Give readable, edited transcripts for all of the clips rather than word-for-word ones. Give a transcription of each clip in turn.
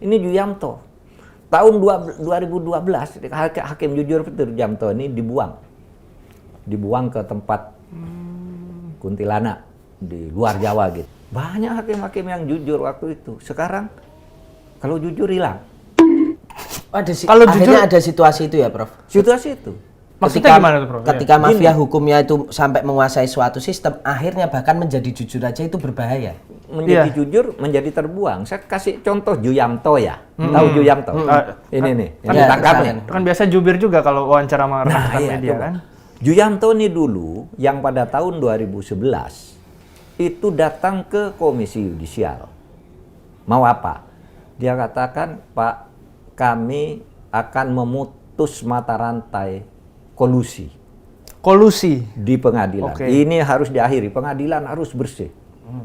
Ini Yuyamto. Tahun 2012, Hakim Jujur Petir Yuyamto ini dibuang ke tempat kuntilanak di luar Jawa gitu. Banyak hakim-hakim yang jujur waktu itu. Sekarang kalau jujur hilang. Kalau akhirnya ada situasi itu ya, Prof? Situasi itu. Maksudnya gimana tuh, Prof? Ketika mafia hukumnya itu sampai menguasai suatu sistem, akhirnya bahkan menjadi jujur aja itu berbahaya. Menjadi jujur, menjadi terbuang. Saya kasih contoh Yuyamto ya. Tahu Yuyamto? Ini nih, yang ditangkap nih. Kan biasa jubir juga kalau wawancara sama rekan media kan. Yuyamto ini dulu yang pada tahun 2011 itu datang ke Komisi Yudisial. Mau apa? Dia katakan, Pak, kami akan memutus mata rantai kolusi di pengadilan. Ini harus diakhiri, pengadilan harus bersih.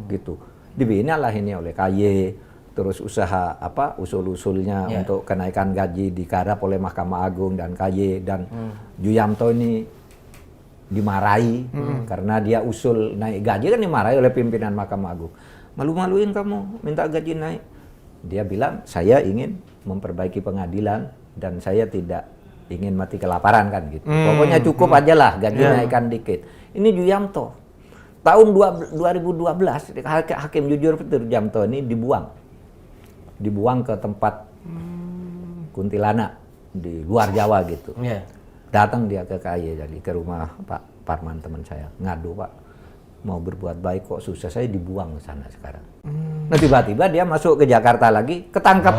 Gitu. Dibinalah ini oleh KY, terus usaha usul-usulnya untuk kenaikan gaji digarap oleh Mahkamah Agung dan KY, dan Yuyamto ini dimarahi karena dia usul naik gaji, kan dimarahi oleh pimpinan Mahkamah Agung. Malu-maluin kamu minta gaji naik. Dia bilang, saya ingin memperbaiki pengadilan dan saya tidak ingin mati kelaparan kan gitu. Pokoknya cukup aja lah gaji naikkan dikit. Ini Yuyamto. Tahun 2012, Hakim Jujur Petir Yuyamto ini dibuang ke tempat kuntilanak di luar Jawa gitu. Datang dia ke KY, jadi ke rumah Pak Parman teman saya, ngadu, Pak, mau berbuat baik kok susah, saya dibuang ke sana sekarang. Nah tiba-tiba dia masuk ke Jakarta lagi, ketangkap.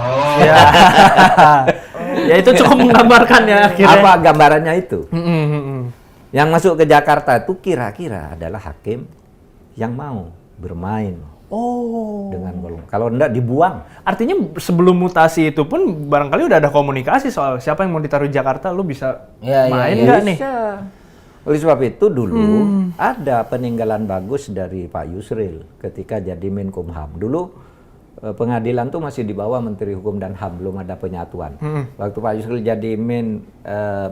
Ya itu cukup menggambarkan ya akhirnya. Apa gambarannya itu? Yang masuk ke Jakarta itu kira-kira adalah hakim yang mau bermain dengan golongan. Kalau enggak dibuang. Artinya sebelum mutasi itu pun barangkali udah ada komunikasi soal siapa yang mau ditaruh di Jakarta, lu bisa main nggak nih? Oleh sebab itu dulu ada peninggalan bagus dari Pak Yusril ketika jadi Menkumham. Dulu pengadilan tuh masih di bawah Menteri Hukum dan HAM, belum ada penyatuan. Waktu Pak Yusril jadi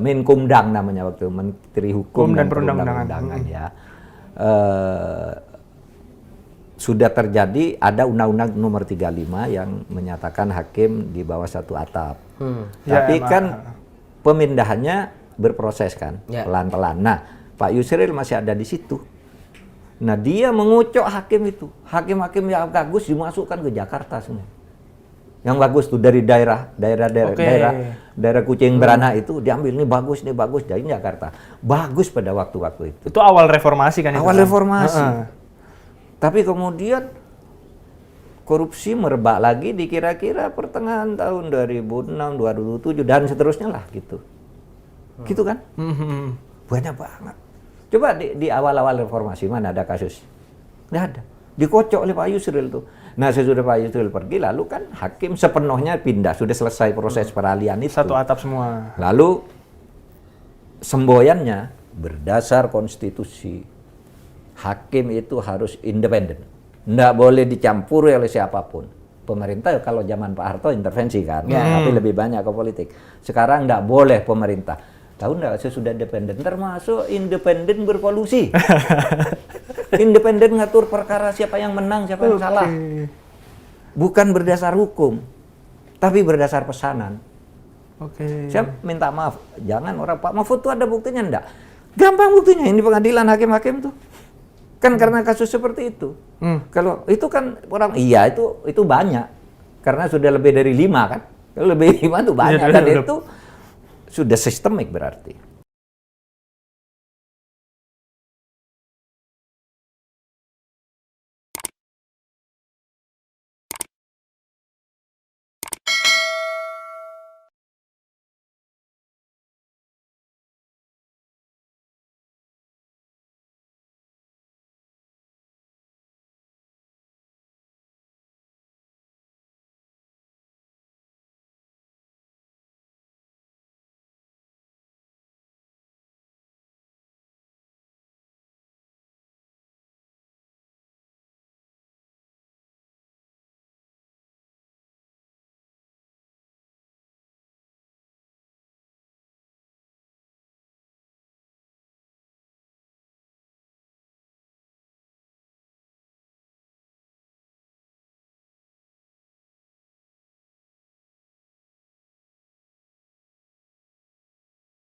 Menkumdang namanya, waktu Menteri Hukum dan Perundang-undangan ya. Sudah terjadi, ada Undang-Undang Nomor 35 yang menyatakan hakim di bawah satu atap. Tapi kan pemindahannya berproses kan, pelan-pelan. Nah, Pak Yusril masih ada di situ. Nah, dia mengucok hakim itu. Hakim-hakim yang bagus dimasukkan ke Jakarta semua. Yang bagus tuh dari daerah Kucing Beranak itu diambil, nih bagus dari Jakarta. Bagus pada waktu-waktu itu. Itu awal reformasi kan itu? Awal reformasi. Tapi kemudian korupsi merebak lagi di kira-kira pertengahan tahun 2006, 2007 dan seterusnya lah gitu. Gitu kan? Banyak banget. Coba di awal-awal reformasi mana ada kasus? Nggak ada. Dikocok oleh Pak Yusril tuh. Nah sesudah Pak Yusril pergi, lalu kan hakim sepenuhnya pindah, sudah selesai proses peralihan itu. Satu atap semua. Lalu semboyannya berdasar konstitusi. Hakim itu harus independen, nggak boleh dicampuri oleh siapapun. Pemerintah kalau zaman Pak Harto intervensi kan, tapi lebih banyak ke politik. Sekarang nggak boleh pemerintah. Tahu nggak, sesudah independen, termasuk independen berkolusi. Independen ngatur perkara siapa yang menang, siapa yang salah. Bukan berdasar hukum, tapi berdasar pesanan. Saya minta maaf, jangan orang Pak Mahfud tuh ada buktinya enggak? Gampang buktinya, ini pengadilan hakim-hakim tuh. Kan karena kasus seperti itu. Kalau itu kan orang, iya itu banyak. Karena sudah lebih dari 5 kan. Kalau lebih 5 itu banyak, dan itu sudah sistemik berarti.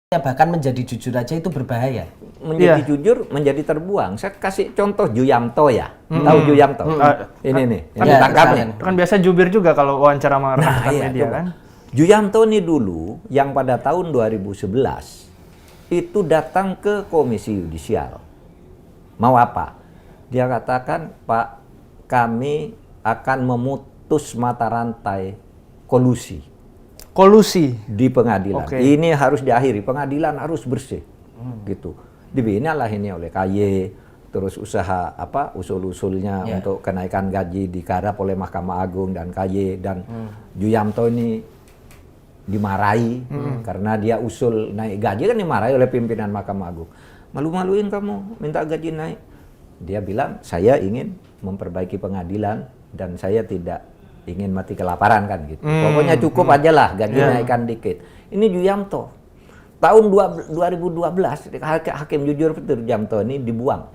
bahkan menjadi jujur aja itu berbahaya. Menjadi jujur, menjadi terbuang. Saya kasih contoh Juyamto ya. Tahu Juyamto? Ini nih, yang ditangkap nih. Itu kan biasa jubir juga kalau wawancara sama rekan iya, media coba. kan. Juyamto ini dulu yang pada tahun 2011 itu datang ke Komisi Yudisial. Mau apa? Dia katakan, Pak, kami akan memutus mata rantai kolusi di pengadilan. Oke. Ini harus diakhiri, pengadilan harus bersih. Gitu. Dibinalah ini oleh KY, terus usaha usul-usulnya untuk kenaikan gaji digarap oleh Mahkamah Agung dan KY, dan Juyamto ini dimarahi karena dia usul naik gaji, kan dimarahi oleh pimpinan Mahkamah Agung. Malu-maluin kamu minta gaji naik. Dia bilang, saya ingin memperbaiki pengadilan dan saya tidak ingin mati kelaparan kan gitu. Pokoknya cukup aja lah gaji naikkan dikit. Ini Juyamto. Tahun 2012 hakim jujur Juyamto ini dibuang